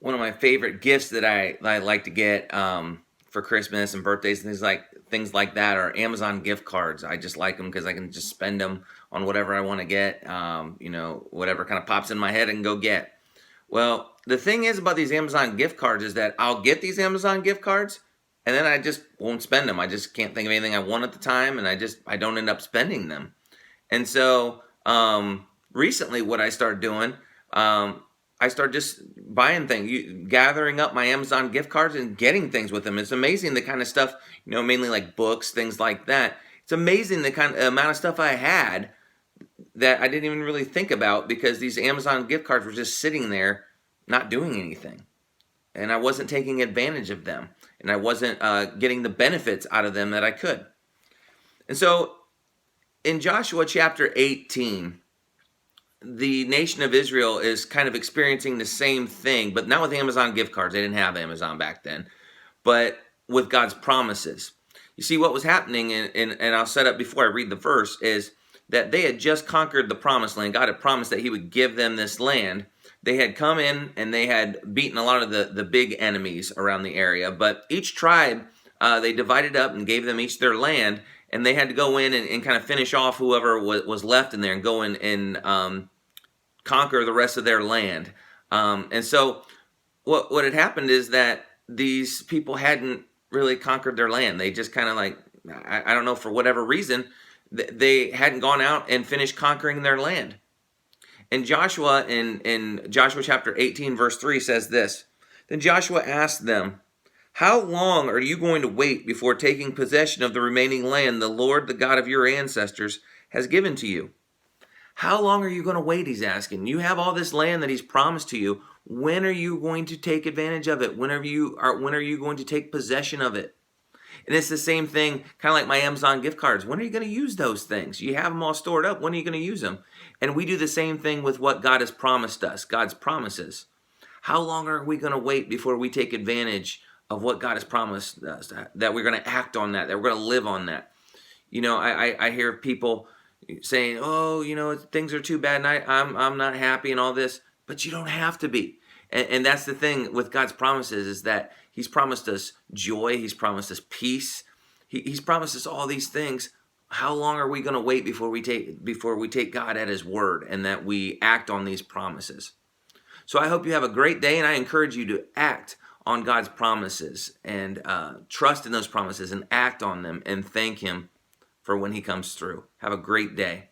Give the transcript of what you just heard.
one of my favorite gifts that I like to get for Christmas and birthdays and things like that are Amazon gift cards. I just like them because I can just spend them on whatever I want to get. Whatever kind of pops in my head and go get. Well, the thing is about these Amazon gift cards is that I'll get these Amazon gift cards and then I just won't spend them. I just can't think of anything I want at the time, and I don't end up spending them. And so recently, what I started doing, I started just buying things, gathering up my Amazon gift cards and getting things with them. It's amazing the kind of stuff, mainly like books, things like that. It's amazing the kind of amount of stuff I had that I didn't even really think about because these Amazon gift cards were just sitting there, not doing anything, and I wasn't taking advantage of them, and I wasn't getting the benefits out of them that I could. And so in Joshua chapter 18, the nation of Israel is kind of experiencing the same thing, but not with Amazon gift cards. They didn't have Amazon back then, but with God's promises. You see, what was happening, and I'll set up before I read the verse, is that they had just conquered the promised land. God had promised that he would give them this land. They had come in and they had beaten a lot of the big enemies around the area, but each tribe, they divided up and gave them each their land, and they had to go in and kind of finish off whoever was left in there and go in and conquer the rest of their land. And so what had happened is that these people hadn't really conquered their land. They just kind of I don't know, for whatever reason, they hadn't gone out and finished conquering their land. And Joshua, in Joshua chapter 18, verse 3 says this, "Then Joshua asked them, 'How long are you going to wait before taking possession of the remaining land the Lord, the God of your ancestors, has given to you?'" How long are you going to wait, he's asking. You have all this land that he's promised to you. When are you going to take advantage of it? When are you going to take possession of it? And it's the same thing, kind of like my Amazon gift cards. When are you going to use those things? You have them all stored up. When are you going to use them? And we do the same thing with what God has promised us, God's promises. How long are we going to wait before we take advantage of what God has promised us, that we're going to act on that we're going to live on that? I hear people saying, "Oh, things are too bad, and I'm not happy and all this," but you don't have to be. And that's the thing with God's promises, is that he's promised us joy, he's promised us peace, he's promised us all these things. How long are we going to wait before we take God at his word and that we act on these promises? So I hope you have a great day, and I encourage you to act on God's promises and trust in those promises and act on them and thank him for when he comes through. Have a great day.